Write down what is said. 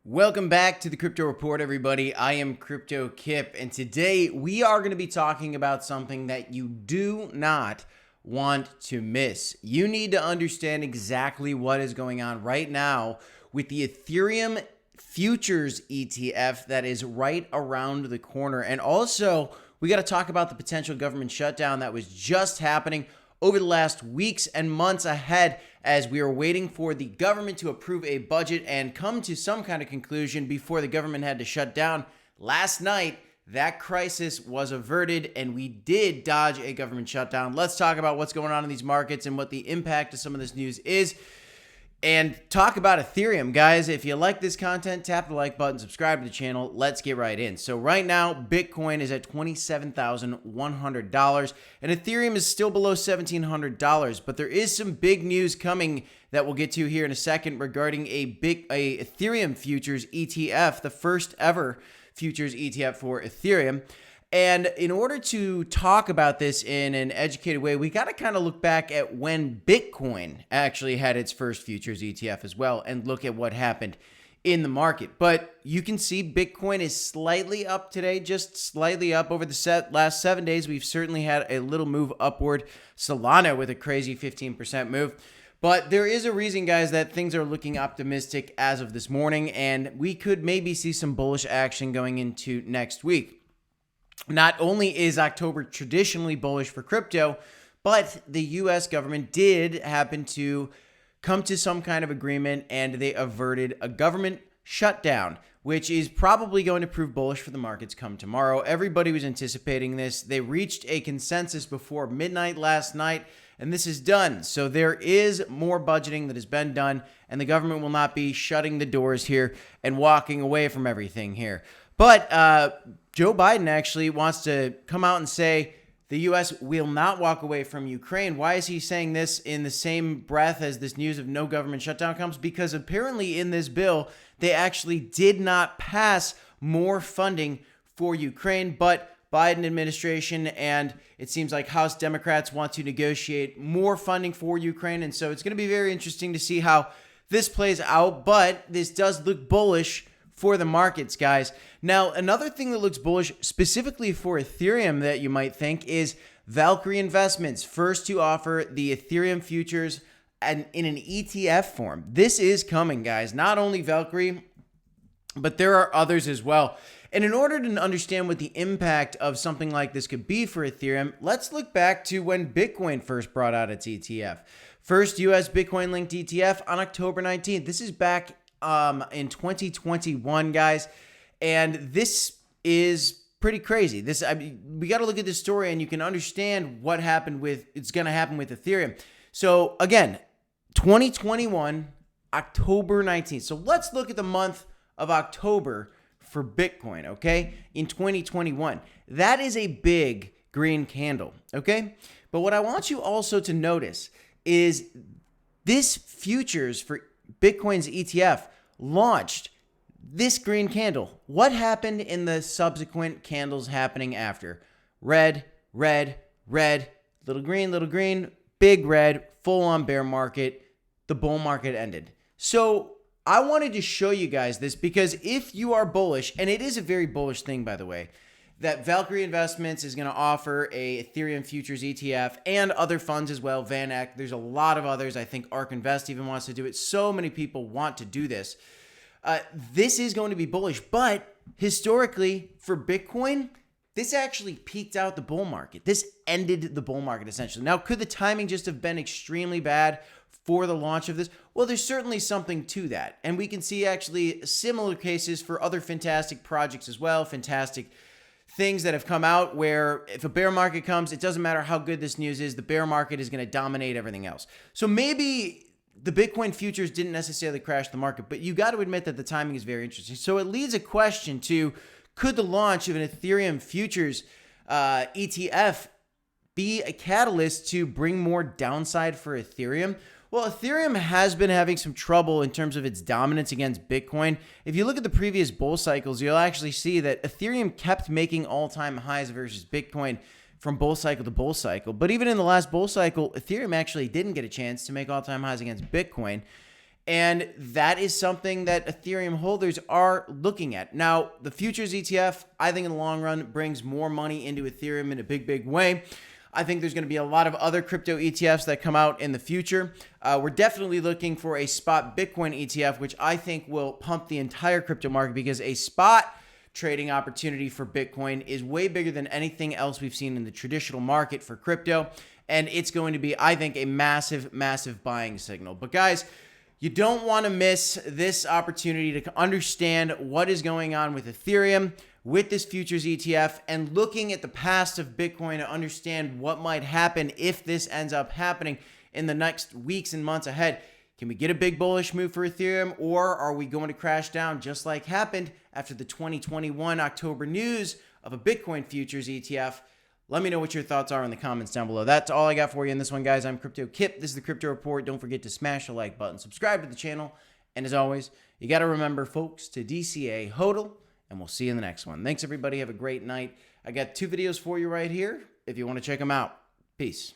Welcome back to the Crypto Report, everybody. I am Crypto Kip, and today we are going to be talking about something that you do not want to miss. You need to understand exactly what is going on right now with the Ethereum Futures ETF that is right around the corner. And also, we got to talk about the potential government shutdown that was just happening over the last weeks and months ahead as we are waiting for the government to approve a budget and come to some kind of conclusion before the government had to shut down. Last night, that crisis was averted and we did dodge a government shutdown. Let's talk about what's going on in these markets and what the impact of some of this news is. And talk about Ethereum, guys. If you like this content, tap the like button, subscribe to the channel. Let's get right in. So right now, Bitcoin is at $27,100, and Ethereum is still below $1,700. But there is some big news coming that we'll get to here in a second regarding a Ethereum Futures ETF, the first ever futures ETF for Ethereum. And in order to talk about this in an educated way, we got to kind of look back at when Bitcoin actually had its first futures ETF as well and look at what happened in the market. But you can see Bitcoin is slightly up today, just slightly up over the last 7 days. We've certainly had a little move upward. Solana with a crazy 15% move. But there is a reason, guys, that things are looking optimistic as of this morning, and we could maybe see some bullish action going into next week. Not only is October traditionally bullish for crypto, but the U.S. government did happen to come to some kind of agreement and they averted a government shutdown, which is probably going to prove bullish for the markets come tomorrow. Everybody was anticipating this. They reached a consensus before midnight last night, and this is done. So there is more budgeting that has been done, and the government will not be shutting the doors here and walking away from everything here. But Joe Biden actually wants to come out and say the U.S. will not walk away from Ukraine. Why is he saying this in the same breath as this news of no government shutdown comes? Because apparently in this bill, they actually did not pass more funding for Ukraine, but Biden administration and it seems like House Democrats want to negotiate more funding for Ukraine. And so it's going to be very interesting to see how this plays out, but this does look bullish for the markets, guys. Now, another thing that looks bullish specifically for Ethereum that you might think is Valkyrie Investments, first to offer the Ethereum futures and in an ETF form. This is coming, guys. Not only Valkyrie, but there are others as well. And in order to understand what the impact of something like this could be for Ethereum, let's look back to when Bitcoin first brought out its ETF. First U.S. Bitcoin-linked ETF on October 19th. This is back in 2021, guys, and this is pretty crazy. We got to look at this story and you can understand what happened with it's going to happen with Ethereum. So again, 2021, October 19th. So let's look at the month of October for Bitcoin, okay? In 2021, that is a big green candle, okay? But what I want you also to notice is this futures for Bitcoin's ETF launched this green candle. What happened in the subsequent candles happening after? Red, red, red, little green, big red, full on bear market. The bull market ended. So I wanted to show you guys this because if you are bullish, and it is a very bullish thing, by the way, that Valkyrie Investments is going to offer a Ethereum futures ETF and other funds as well, VanEck. There's a lot of others. I think ARK Invest even wants to do it. So many people want to do this. This is going to be bullish, but historically for Bitcoin, this actually peaked out the bull market. This ended the bull market essentially. Now, could the timing just have been extremely bad for the launch of this? Well, there's certainly something to that. And we can see actually similar cases for other fantastic projects as well, fantastic things that have come out where if a bear market comes, it doesn't matter how good this news is, the bear market is going to dominate everything else. So maybe the Bitcoin futures didn't necessarily crash the market, but you got to admit that the timing is very interesting. So it leads a question to, could the launch of an Ethereum futures ETF be a catalyst to bring more downside for Ethereum? Well, Ethereum has been having some trouble in terms of its dominance against Bitcoin. If you look at the previous bull cycles, you'll actually see that Ethereum kept making all-time highs versus Bitcoin from bull cycle to bull cycle. But even in the last bull cycle, Ethereum actually didn't get a chance to make all-time highs against Bitcoin. And that is something that Ethereum holders are looking at. Now, the futures ETF, I think in the long run, brings more money into Ethereum in a big, big way. I think there's going to be a lot of other crypto ETFs that come out in the future. We're definitely looking for a spot Bitcoin ETF, which I think will pump the entire crypto market, because a spot trading opportunity for Bitcoin is way bigger than anything else we've seen in the traditional market for crypto. And it's going to be, I think, a massive, massive buying signal. But guys, you don't want to miss this opportunity to understand what is going on with Ethereum, with this futures ETF, and looking at the past of Bitcoin to understand what might happen if this ends up happening in the next weeks and months ahead. Can we get a big bullish move for Ethereum, or are we going to crash down just like happened after the 2021 October news of a Bitcoin futures ETF? Let me know what your thoughts are in the comments down below. That's all I got for you in this one, guys. I'm Crypto Kip. This is the Crypto Report. Don't forget to smash the like button, subscribe to the channel, and as always, you got to remember, folks, to DCA HODL, and we'll see you in the next one. Thanks, everybody. Have a great night. I got 2 videos for you right here if you want to check them out. Peace.